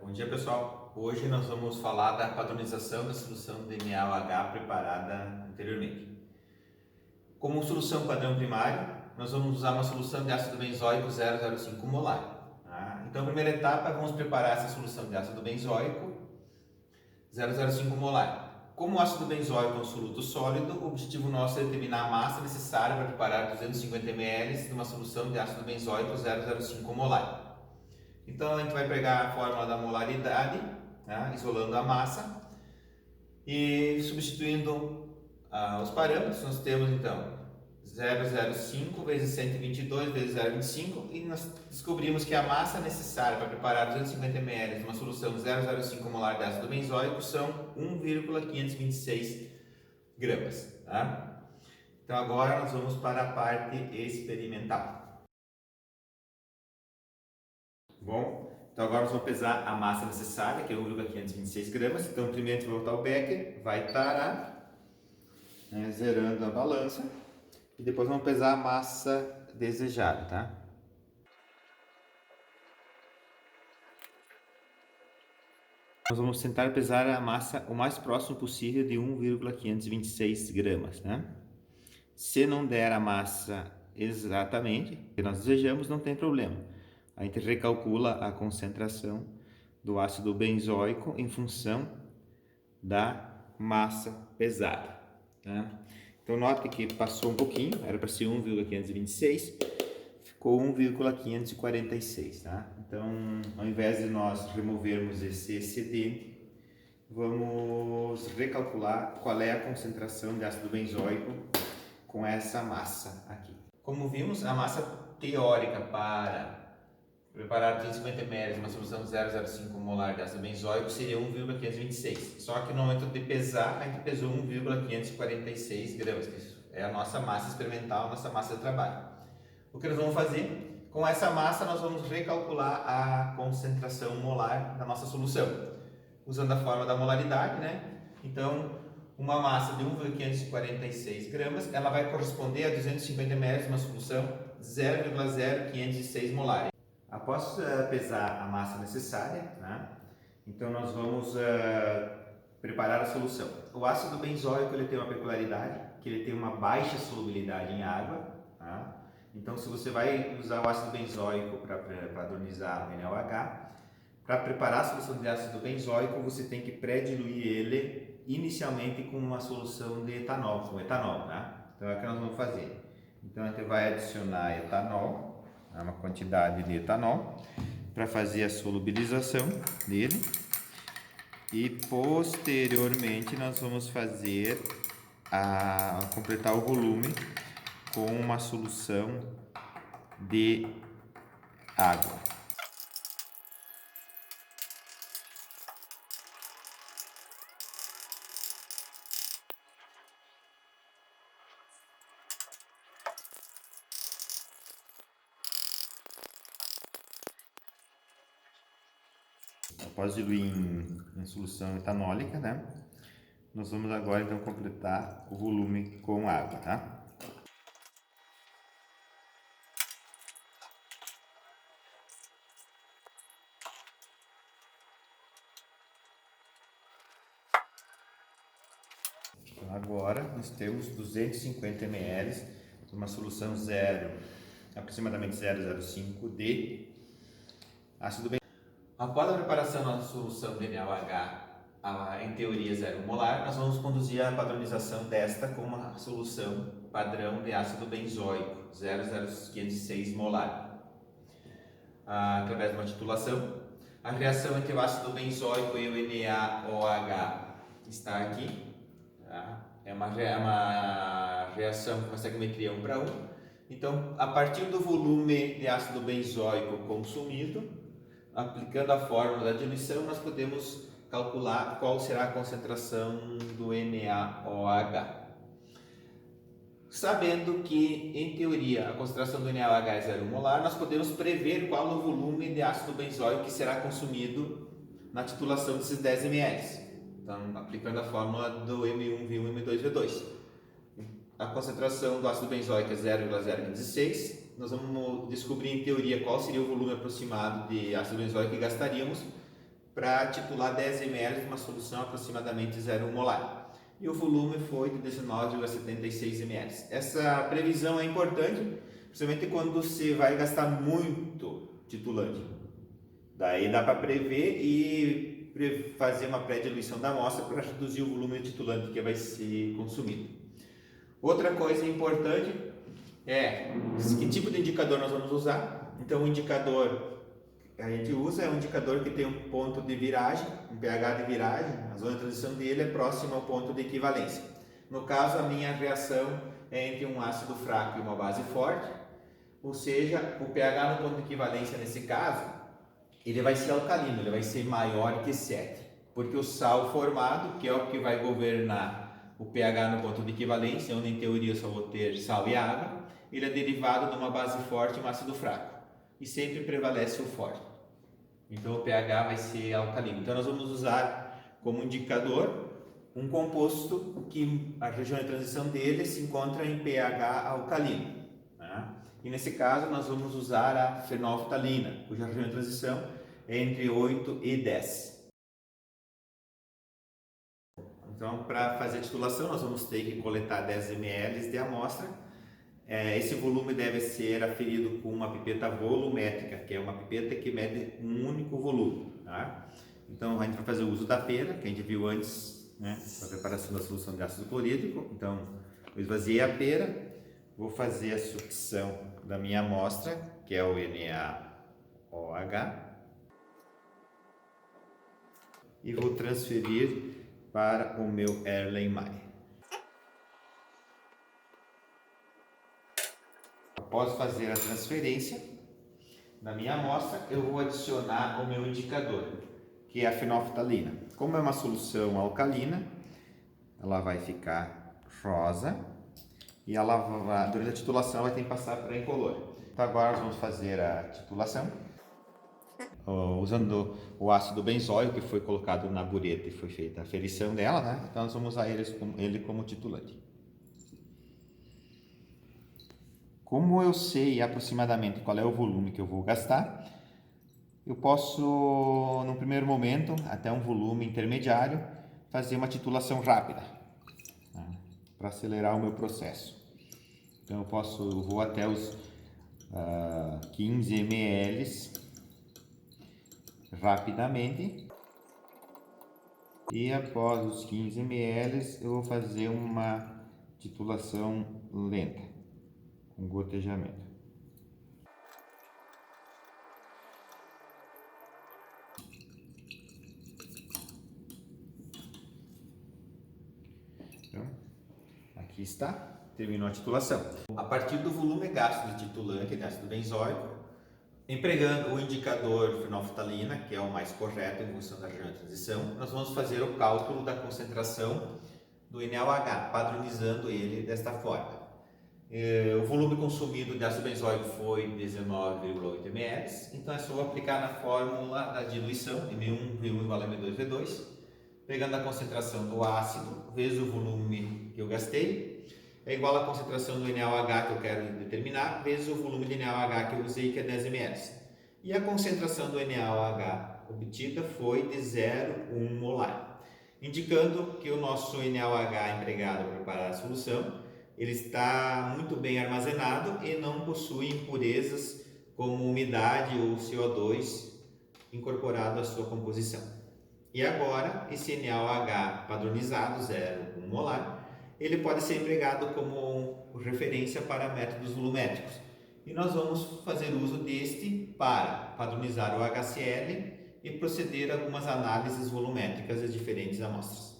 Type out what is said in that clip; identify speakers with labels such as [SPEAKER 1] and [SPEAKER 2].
[SPEAKER 1] Bom dia, pessoal. Hoje nós vamos falar da padronização da solução DNAOH preparada anteriormente. Como solução padrão primário, nós vamos usar uma solução de ácido benzoico 0,05 molar. Então, a primeira etapa, vamos preparar essa solução de ácido benzoico 0,05 molar. Como o ácido benzoico é um soluto sólido, o objetivo nosso é determinar a massa necessária para preparar 250 ml de uma solução de ácido benzoico 0,05 molar. Então, a gente vai pegar a fórmula da molaridade, isolando a massa e substituindo os parâmetros. Nós temos então 0,05 vezes 122 vezes 0,25 e nós descobrimos que a massa necessária para preparar 250 ml de uma solução 0,05 molar de ácido benzoico são 1,526 gramas. Então, agora nós vamos para a parte experimental. Bom, então agora nós vamos pesar a massa necessária, que é 1,526 gramas. Então, primeiro a gente vai voltar o becker, vai tarar, zerando a balança. E depois vamos pesar a massa desejada, tá? Nós vamos tentar pesar a massa o mais próximo possível de 1,526 gramas, né? Se não der a massa exatamente que nós desejamos, não tem problema. A gente recalcula a concentração do ácido benzoico em função da massa pesada, né? Então, note que passou um pouquinho, era para ser 1,526, ficou 1,546, tá? Então, ao invés de nós removermos esse excedente, vamos recalcular qual é a concentração de ácido benzoico com essa massa aqui. Como vimos, a massa teórica para preparar 250 ml de uma solução 0,05 molar de ácido benzoico seria 1,526. Só que no momento de pesar, a gente pesou 1,546 gramas, que é a nossa massa experimental, a nossa massa de trabalho. O que nós vamos fazer? Com essa massa, nós vamos recalcular a concentração molar da nossa solução, usando a fórmula da molaridade, né? Então, uma massa de 1,546 gramas, ela vai corresponder a 250 ml de uma solução 0,0506 molar. Após pesar a massa necessária, então nós vamos preparar a solução. O ácido benzoico ele tem uma peculiaridade, que ele tem uma baixa solubilidade em água. Então, se você vai usar o ácido benzoico para padronizar o NaOH, para preparar a solução de ácido benzoico, você tem que pré-diluir ele inicialmente com uma solução de etanol, com etanol. Então, é o que nós vamos fazer. Então, a gente vai adicionar etanol, uma quantidade de etanol, para fazer a solubilização dele. E posteriormente nós vamos fazer completar o volume com uma solução de água. Após diluir em solução etanólica, nós vamos agora então completar o volume com água, Então, agora nós temos 250 ml de uma solução aproximadamente 0,05 de ácido benzoico. Após a preparação da solução de NaOH em teoria 0 molar, nós vamos conduzir a padronização desta com uma solução padrão de ácido benzoico 0,0506 molar. Através de uma titulação, a reação entre o ácido benzoico e o NaOH está aqui. É uma reação com a estequiometria 1 para 1. Então, a partir do volume de ácido benzoico consumido, aplicando a fórmula da diluição, nós podemos calcular qual será a concentração do NaOH. Sabendo que, em teoria, a concentração do NaOH é 0 molar, nós podemos prever qual o volume de ácido benzoico que será consumido na titulação desses 10 ml. Então, aplicando a fórmula do M1V1 M2V2. A concentração do ácido benzoico é 0,016. Nós vamos descobrir em teoria qual seria o volume aproximado de ácido benzoico que gastaríamos para titular 10 ml de uma solução aproximadamente 0,1 molar. E o volume foi de 19,76 ml. Essa previsão é importante, principalmente quando você vai gastar muito titulante. Daí dá para prever e fazer uma pré-diluição da amostra para reduzir o volume de titulante que vai ser consumido. Outra coisa importante é que tipo de indicador nós vamos usar. Então o indicador que a gente usa é um indicador que tem um ponto de viragem, um pH de viragem, a zona de transição dele é próxima ao ponto de equivalência. No caso, a minha reação é entre um ácido fraco e uma base forte, ou seja, o pH no ponto de equivalência nesse caso, ele vai ser alcalino, ele vai ser maior que 7, porque o sal formado, que é o que vai governar o pH no ponto de equivalência, onde em teoria eu só vou ter sal e água, ele é derivado de uma base forte e um ácido fraco, e sempre prevalece o forte. Então o pH vai ser alcalino. Então nós vamos usar como indicador um composto que a região de transição dele se encontra em pH alcalino, né? E nesse caso nós vamos usar a fenolftalina, cuja região de transição é entre 8 e 10. Então, para fazer a titulação, nós vamos ter que coletar 10 ml de amostra. Esse volume deve ser aferido com uma pipeta volumétrica, que é uma pipeta que mede um único volume, tá? Então, a gente vai fazer o uso da pera, que a gente viu antes, né, para a preparação da solução de ácido clorídrico. Então, eu esvaziei a pera, vou fazer a sucção da minha amostra, que é o NaOH, e vou transferir para o meu Erlenmeyer. Após fazer a transferência da minha amostra, eu vou adicionar o meu indicador, que é a fenolftalina. Como é uma solução alcalina, ela vai ficar rosa e ela vai, durante a titulação vai ter que passar para incolor. Então agora nós vamos fazer a titulação usando o ácido benzóico que foi colocado na bureta e foi feita a ferição dela, né? Então nós vamos usar ele como titulante. Como eu sei aproximadamente qual é o volume que eu vou gastar, eu posso, no primeiro momento, até um volume intermediário, fazer uma titulação rápida, né, para acelerar o meu processo. Então eu vou até os 15 ml rapidamente, e após os 15 ml eu vou fazer uma titulação lenta, com gotejamento. Então, aqui está, terminou a titulação. A partir do volume gasto de titulante de ácido benzóico, empregando o indicador fenolftalina, que é o mais correto em função da região de transição, nós vamos fazer o cálculo da concentração do NaOH, padronizando ele desta forma. O volume consumido de ácido benzóico foi 19,8 ml, então é só aplicar na fórmula da diluição, M1 igual a M2V2, pegando a concentração do ácido vezes o volume que eu gastei, é igual à concentração do NaOH que eu quero determinar, vezes o volume de NaOH que eu usei, que é 10 ml. E a concentração do NaOH obtida foi de 0,1 molar, indicando que o nosso NaOH empregado para preparar a solução ele está muito bem armazenado e não possui impurezas como umidade ou CO2 incorporado à sua composição. E agora, esse NaOH padronizado, 0,1 molar, ele pode ser empregado como referência para métodos volumétricos. E nós vamos fazer uso deste para padronizar o HCl e proceder a algumas análises volumétricas de diferentes amostras.